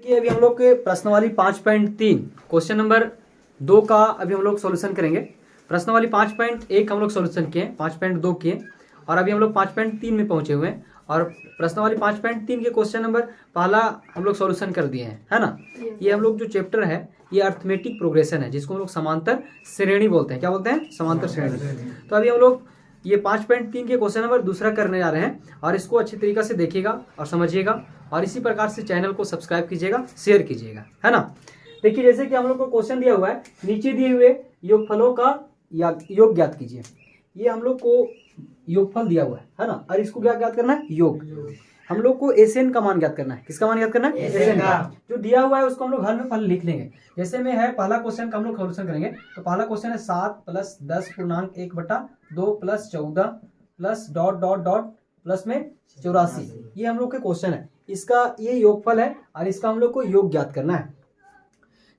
कि अभी हम लोग के प्रश्नवाली 5.3 क्वेश्चन नंबर 2 का अभी हम लोग सॉल्यूशन करेंगे। प्रश्नवाली 5.1 हम लोग सॉल्यूशन किए, 5.2 किए और अभी हम लोग 5.3 में पहुंचे हुए हैं और प्रश्नवाली 5.3 के क्वेश्चन नंबर पहला हम लोग सॉल्यूशन कर दिए हैं, है ना। ये हम लोग जो चैप्टर है ये अर्थमेटिक प्रोग्रेशन है, जिसको हम लोग समांतर श्रेणी बोलते हैं। क्या बोलते हैं? समांतर श्रेणी। तो अभी हम लोग ये 5.3 के क्वेश्चन नंबर दूसरा करने जा रहे हैं और इसको अच्छी तरीके से देखिएगा और समझिएगा और इसी प्रकार से चैनल को सब्सक्राइब कीजिएगा, शेयर कीजिएगा, है ना। देखिए जैसे कि हम लोग को क्वेश्चन दिया हुआ है, नीचे दिए हुए योगफलों का योग ज्ञात कीजिए। ये हम लोग को योगफल दिया हुआ है ना, और इसको क्या ज्ञात करना है? योग। हम लोग को एसएन का मान ज्ञात करना है। किसका मान ज्ञात करना है? एसएन का। जो दिया हुआ है उसको हम लोग हल में फल लिख लेंगे। जैसे में है पहला क्वेश्चन का हम लोग सॉल्यूशन करेंगे। तो पहला क्वेश्चन है 7 + 10 पूर्णांक 1/2 + 14 plus dot dot dot plus में 84। ये हम लोग के क्वेश्चन है, इसका ये योगफल है और इसका हम लोग को योग ज्ञात करना है।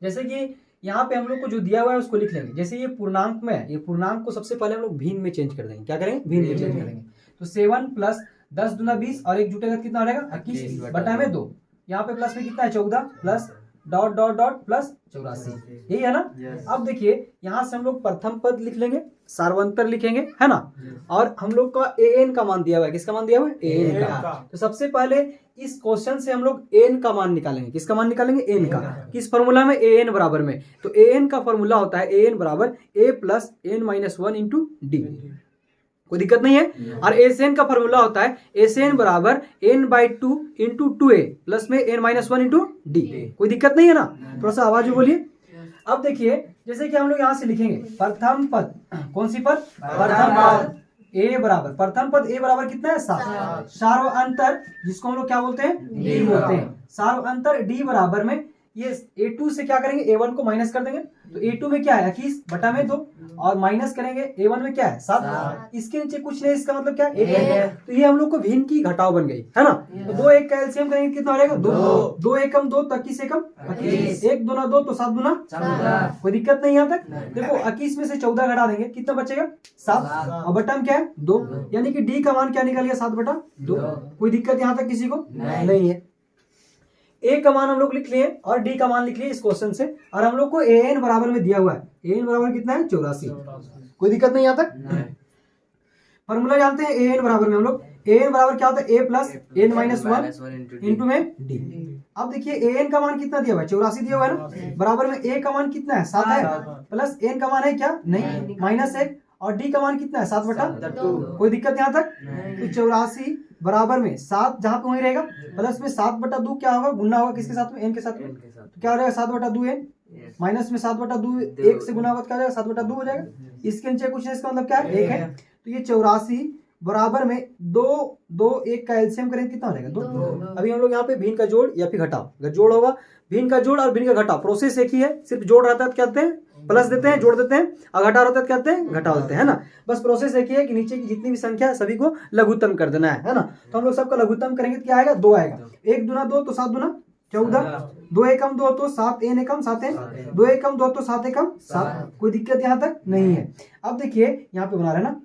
जैसे कि यहाँ पे हम लोग को जो दिया हुआ है उसको लिख लेंगे। जैसे ये पूर्णांक में है, ये पूर्णांक को सबसे पहले हम लोग भिन्न में चेंज कर देंगे। क्या करेंगे? भिन्न में चेंज करेंगे। तो 7 + 10 दूना 20 और एक जुटेगा कितना हो जाएगा? 21/2। यहाँ पे प्लस में कितना है? 14 plus dot dot dot plus 84। यही है ना। अब देखिए यहाँ से हम लोग प्रथम पद लिख लेंगे, सार्वंतर लिखेंगे, है ना। और हम लोग का एन का मान दिया हुआ है। किसका मान दिया हुआ है? एन का। तो सबसे पहले इस क्वेश्चन से हम लोग एन का मान निकालेंगे। किसका मान निकालेंगे? एन का। किस फॉर्मूला में? एन बराबर में। तो एन का फॉर्मूला होता है एन बराबर a + n-1 × d। कोई दिक्कत नहीं है। और एसएन का फॉर्मूला होता है एसएन बराबर n/2 × 2a प्लस में n-1 × d। कोई दिक्कत नहीं है ना। थोड़ा सा आवाज में बोलिए। अब देखिए जैसे कि हम लोग यहाँ से लिखेंगे प्रथम पद। कौन सी पद? प्रथम पद a बराबर, प्रथम पद a बराबर कितना है? 7। सार्वअंतर जिसको हम लोग क्या बोलते हैं? d बोलते हैं। सार्वअंतर d बराबर में ये a2 से क्या करेंगे? a1 को माइनस कर देंगे। तो a2 में क्या है? 21/2 और माइनस करेंगे a1 में क्या है? 7। इसके नीचे कुछ नहीं, इसका मतलब क्या? 1 है। तो ये हम लोग को भिन्न की घटाव बन गई, है ना। तो 2 1 का एलसीएम करेंगे कितना हो जाएगा? 2 2 एकम 2 तो 21 एकम 21, 1 दूना 2 तो 7 दूना 14। कोई दिक्कत नहीं यहाँ तक। देखो 21 में से 14 घटा देंगे, कितना बचेगा? 7। और बटा में क्या है? 2। यानी कि डी का मान क्या निकल गया? 7/2। कोई दिक्कत यहाँ तक किसी को नहीं है। ए का मान हम लोग लिख लिए और डी का मान लिख लिए इस क्वेश्चन से। और हम लोग को ए एन बराबर में दिया हुआ है। ए एन बराबर कितना है? 84। कोई दिक्कत नहीं यहाँ तक। फॉर्मूला जानते हैं ए एन बराबर में हम लोग। ए एन बराबर क्या होता है? a + n-1 × में d। अब देखिए ए एन का मान कितना दिया हुआ है? 84 दिया हुआ है ना। बराबर में ए का मान कितना है? 7 है। प्लस एन का मान है क्या? नहीं, -1। और डी का मान कितना है? 7/2। कोई दिक्कत यहाँ तक। तो 84 बराबर में 7 जहां पे वहीं रहेगा, प्लस में 7/2 क्या होगा? गुना होगा किसके साथ में? एन के साथ में। तो क्या हो जाएगा? 7/2 एन माइनस में 7/2 1 से गुना होगा, क्या हो जाएगा? 7/2 हो जाएगा। इसके नीचे कुछ है, इसका मतलब क्या है? 1 है। तो ये 84 बराबर में 2 2 1 का एलसीएम करेंगे कितना हो जाएगा? 2। अभी हम लोग यहाँ पे भिन्न का जोड़ या फिर घटाव, अगर जोड़ होगा भिन्न का जोड़ और भिन्न का घटाव प्रोसेस एक ही है। सिर्फ जोड़ रहता है तो क्या कहते हैं? प्लस देते हैं, जोड़ देते हैं, और घटाव रहता है कहते हैं? घटाव देते हैं, है ना। बस प्रोसेस एक ही है कि नीचे की जितनी भी संख्या है सभी को लघुत्तम कर देना है ना। तो हम लोग सबका लघुत्तम करेंगे तो क्या आएगा? 2 आएगा। 1 दूना 2 तो 7 दूना 14, 2 एकम 2 तो 7 n एकम 7 n, 2 एकम 2 तो 7 एकम 7। कोई दिक्कत यहाँ तक नहीं है। अब देखिए यहाँ पे बना रहे ना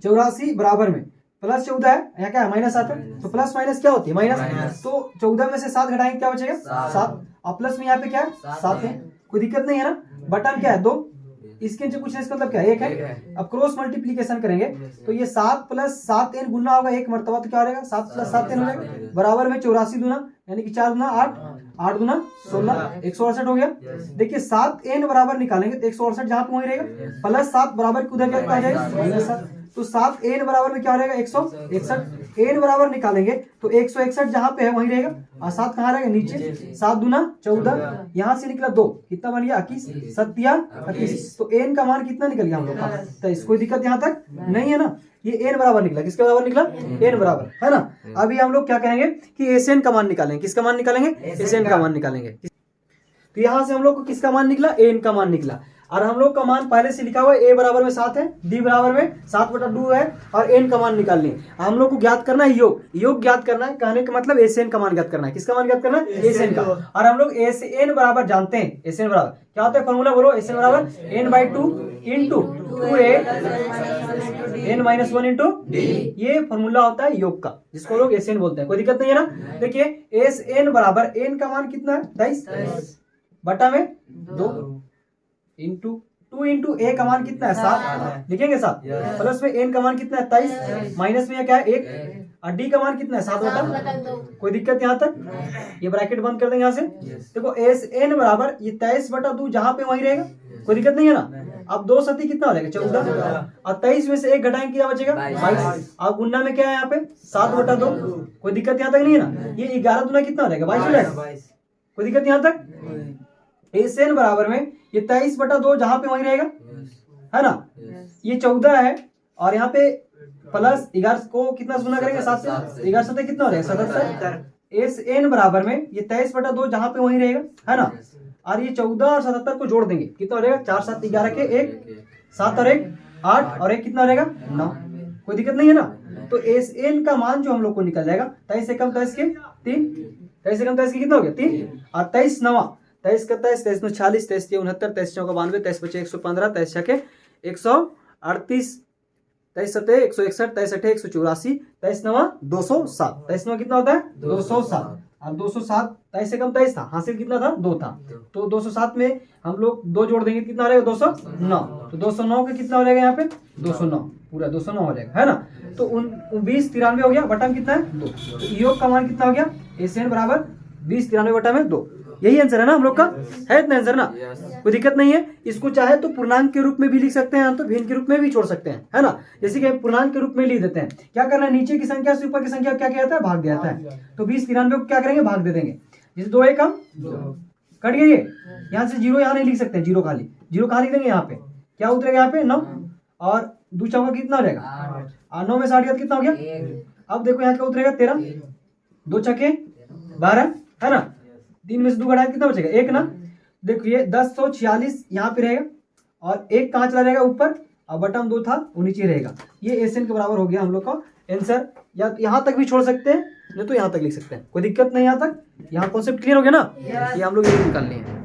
84 बराबर में प्लस 14 है, यहाँ क्या है? -7 है। तो प्लस माइनस क्या होती है? माइनस। तो 14 में से 7 घटाएंगे क्या बचेगा? 7। और प्लस में यहाँ पे क्या है? 7 है। कोई दिक्कत नहीं है ना। बटन क्या है? 2। इसके नीचे कुछ नहीं, इसका मतलब क्या है? 1 है। अब क्रॉस मल्टीप्लीकेशन करेंगे तो ये 7 + 7n गुना होगा 1 मरतबा, तो क्या हो जाएगा? 7 + 7n हो जाएगा। बराबर में 84 दूना यानी कि 4 दूना 8, 8 दूना 16, 168 हो गया। देखिए 7n बराबर निकालेंगे तो 168 जहां पे वहीं रहेगा, प्लस 7 बराबर उधर क्या आ जाएगा? -7। तो 7n बराबर में क्या हो जाएगा? 161। n बराबर निकालेंगे तो 161 जहां पे है वहीं रहेगा, और 7 कहाँ रहेगा? नीचे। 7 दूना 14, यहाँ से निकला 2, कितना बन गया? 21, 7 21। तो n का मान कितना निकल गया हम लोग का? 23। कोई दिक्कत यहाँ तक नहीं है ना। ये n बराबर निकला। किसके बराबर निकला? n बराबर, है ना। अभी हम लोग क्या करेंगे कि एसएन का मान निकालेंगे। किसका मान निकालेंगे? एसएन का मान निकालेंगे। तो यहाँ से हम लोग को किसका मान निकला? एन का मान निकला। और हम लोग का मान पहले से लिखा हुआ है, a बराबर में 7 है, d बराबर में 7/2 है, और n का मान निकालनी है। हम लोग को ज्ञात करना है योग, योग ज्ञात करना है। कहने का मतलब एसएन का मान ज्ञात करना है। किसका मान ज्ञात करना है? एसएन का। और हम लोग एसएन बराबर जानते हैं। एसएन बराबर क्या होता है? फॉर्मूला बोलो। एसएन बराबर n/2 × 2a n minus 1 into D. ये फॉर्मूला होता है योग का, जिसको लोग एस एन बोलते हैं। कोई दिक्कत नहीं है ना। देखिए एस एन बराबर एन का मान कितना है 23 बटा में 2 इंटू 2 इंटू ए का मान कितना है 7 लिखेंगे 7 प्लस में एन का मान कितना है 23 माइनस में क्या है 1 और डी का मान कितना है 7 बटा 2। कोई दिक्कत यहाँ तक? ये ब्रैकेट बंद कर देंगे यहाँ से। देखो एस एन बराबर ये 23 बटा 2 जहाँ पे वहीं रहेगा, कोई दिक्कत नहीं है ना। अब 2 सती कितना हो जाएगा 14 और 23 में से 1 घटाएंगे क्या बचेगा 22। अब गुना में क्या है यहाँ पे 7 बटा 2। कोई दिक्कत यहाँ तक नहीं है ना। ये 11 दूना कितना हो जाएगा 22 हो जाएगा। कोई दिक्कत यहाँ तक? एस एन बराबर में ये 23 बटा 2 जहाँ पे वहीं रहेगा है ना। ये 14 है और यहाँ पे प्लस 11 को कितना गुना करेंगे 7 से, 11 सतह कितना हो जाएगा 77। एस एन बराबर में ये 23 बटा 2 जहाँ पे वहीं रहेगा है ना। और ये 14 और 77 को जोड़ देंगे कितना हो जाएगा 4 7 11 के 1 7 और 1 8 और 1 कितना हो जाएगा 9। कोई दिक्कत नहीं है ना। तो एस एन का मान जो हम लोग को निकल जाएगा 23 से कम 23 के 3, 23 से कम 23 के कितना हो गया 3 और 23 9 23 का 23 23 9 46 23 के 69 23 9 का 92 23 बचे 115 23 6 के 138 23 सतह 161 23 अठे 184 23 9 207 23 9 कितना होता है 207 और 207 23 से कम 23 था, हासिल कितना था 2 था। तो 207 में हम लोग 2 जोड़ देंगे कितना हो जाएगा 209। तो 209 का कितना हो जाएगा यहाँ पे 209 पूरा 209 हो जाएगा है ना। तो 20 93 हो गया बटा में कितना है 2। तो योग का मान कितना हो गया एस एन बराबर 20 93 बटा में 2। यही आंसर है ना हम लोग का, है इतना आंसर ना। कोई दिक्कत नहीं है। इसको चाहे तो पूर्णांक के रूप में भी लिख सकते हैं, तो भिन्न के रूप में भी छोड़ सकते हैं है ना। जैसे कि पूर्णांक के रूप में लिख देते हैं। क्या करना है नीचे की संख्या से ऊपर की संख्या क्या किया जाता है भाग दिया जाता है। तो 20 93 को क्या करेंगे भाग दे देंगे। जैसे 2 1 कट गया, ये यहाँ से 0 यहाँ नहीं लिख सकते, 0 खाली 0 कहाँ लिख देंगे यहाँ पे क्या उतरेगा यहाँ पे 9 और 2 चौका कितना हो जाएगा और 9 में 60 कितना हो गया। अब देखो यहाँ क्या उतरेगा 13 2 छक्के 12 है ना। 3 में से 2 घटाए कितना बचेगा 1 ना। देखिए 1046 यहाँ पे रहेगा और 1 कहाँ चला जाएगा ऊपर और बटन 2 था वो नीचे रहेगा। ये एस एन के बराबर हो गया हम लोग का आंसर। या यहाँ तक भी छोड़ सकते हैं नहीं तो यहाँ तक लिख सकते हैं, कोई दिक्कत नहीं। यहाँ तक यहाँ कॉन्सेप्ट क्लियर हो गया ना। ये हम लोग यही निकालने हैं।